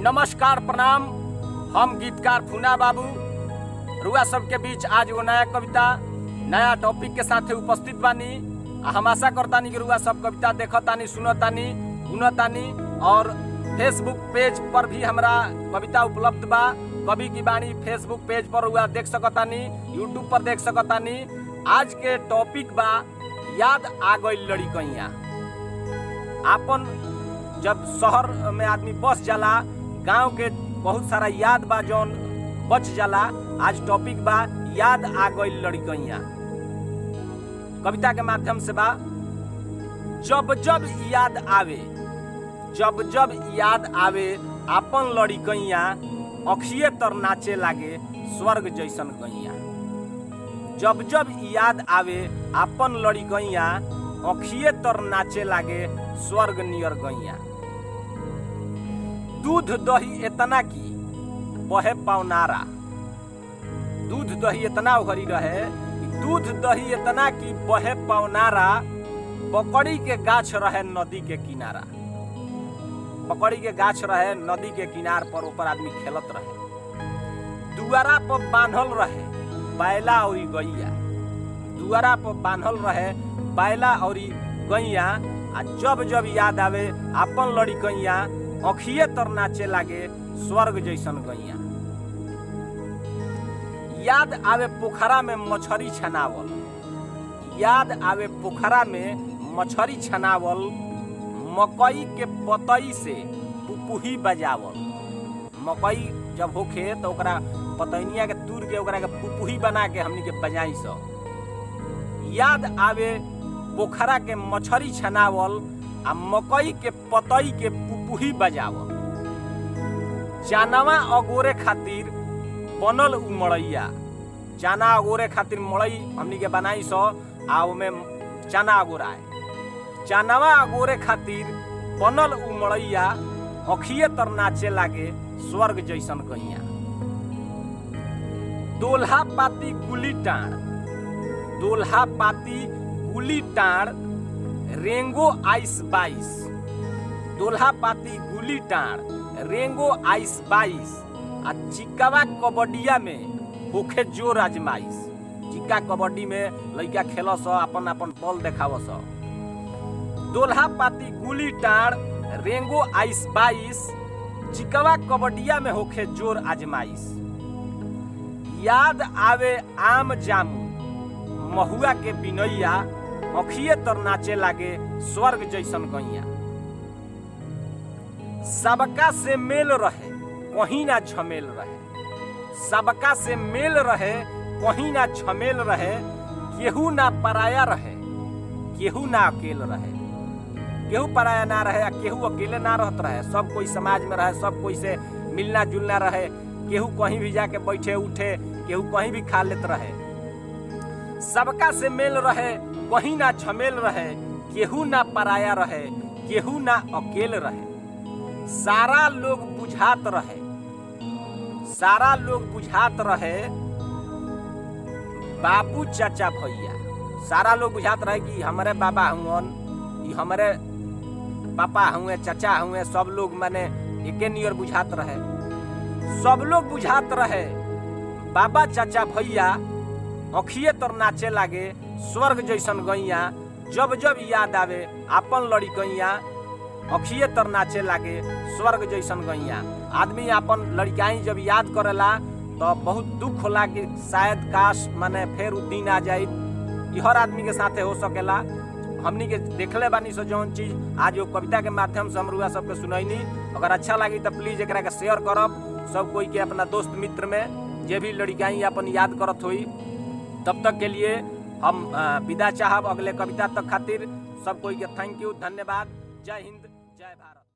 नमस्कार प्रणाम। हम गीतकार फूना बाबू रुआ सबके बीच आज वो नया कविता नया टॉपिक के साथ उपस्थित बानी। हम आशा करतानी कि रुआ सब कविता देखतानी, सुनतानी, गुनतानी और फेसबुक पेज पर भी हमरा कविता उपलब्ध बा। कवि की बाणी फेसबुक पेज पर रुआ देख सकतानी, यूट्यूब पर देख सकतानी। आज के टॉपिक बा याद आ गई लड़कइया। आपन जब शहर में आदमी बस जाला, गांव के बहुत सारा याद बा जौन बच जाला। आज टॉपिक बा याद आ गई लड़कइया। कविता के माध्यम से बा जब जब याद आवे, जब जब याद आवे आपन लड़कइया, अखिए तर नाचे लागे स्वर्ग जैसन गैया। जब जब याद आवे आपन लड़कइया, अखिए तर नाचे लागे स्वर्ग नियर गैया। दूध दही इतना की बहे पवनारा, दूध दही इतना उघरी रहे, दूध दही इतना की बहे पवनारा। पकड़ी के गाछ रहे नदी के किनारा, पकड़ी के गाछ रहे नदी के किनार पर, ऊपर आदमी खेलत रहे। दुआरा पर बांधल रहे बैला और गैया, दुआरा पर बांधल रहे बैला और गैया। आ जब जब याद आवे आपन लड़कइया, अखिए तर नाचे लागे स्वर्ग जैसन गैया। याद आवे पोखरा में मछरी छनावल, याद आवे पोखरा में मछरी छनावल। मकई के पतई से पुपुही बजावल, मकई जब होखे तो ओकरा पतैनिया के तूर के ओकरा के पुपुही बना के हमनी के बजाई सो। याद आवे पोखरा के मछरी छनावल आ मकई के पतई के पुपुही बजावल। चानवा अगोरे खातिर बनल उ मड़ैया, चाना अगोरे खातिर मड़ई हमनी के बनाई सो। आ ओमे चाना अगोराए, चानवा अगोरे खातिर बनल उ मड़ैया, अखिए तर नाचे लागे स्वर्ग जैसन गैया। दोल्हा पाती गुली टाण, दोल्हा पाती गुली टाण, रेंगो आइस बाइस। दोल्हा पाती गुली टाण, रेंगो आइस बाइस। आ चिक्कावा कबड्डिया में होखे जोर आजमाइश। चिक्का कबड्डी में लइका खेलस, अपन अपन बल देखावस। दोल्हा पाती गुली टाण, रेंगो आइस बाइस। चिक्कावा कबड्डिया में होखे जोर आजमाइश। याद आवे आम जामू महुआ के बिनैया, अखिए तर नाचे लागे स्वर्ग जैसन गैया। सबका से मेल रहे कहीं ना झमेल रहे, सबका से मेल रहे कहीं ना झमेल रहे। केहू ना पराया रहे, केहू ना अकेल रहे, केहू पराया ना रहे, केहू अकेले ना रहत रहे। सब कोई समाज में रहे, सब कोई से मिलना जुलना रहे। केहू कहीं भी जाके बैठे उठे, केहू कहीं भी खा लेत रहे। सबका से मेल रहे कहीं ना झमेल रहे, केहू ना पराया रहे, केहू ना अकेल रहे। सारा लोग बुझात रहे, सारा लोग बुझात रहे बाबू चाचा भैया। सारा लोग बुझात रहे कि हमारे बाबा हुवन, हमारे पापा हुए, चाचा हुए। सब लोग माने एके नियर बुझात रहे, सब लोग बुझात रहे बाबा चाचा भैया। अखिए तर नाचे लागे स्वर्ग जैसन गैया। जब जब याद आवे आपन लड़कइया, अखिए तर नाचे लागे स्वर्ग जैसन गैया। आदमी आपन लड़काई जब याद करेला तो बहुत दुख होला कि शायद काश माने फिर उ दिन आ जाए। हर आदमी के साथे हो सकेला। हमनी के देखले बानी सो जौन चीज आज वो कविता के माध्यम से हम रुआ सबके सुनैनी। अगर अच्छा लगी तो प्लीज एकरा के शेयर करब सब कोई के, अपना दोस्त मित्र में जे भी लड़काई अपन याद करत होई। तब तक के लिए हम विदा चाहब अगले कविता तक खातिर। सब कोई के थैंक यू, धन्यवाद। जय हिंद, जय भारत।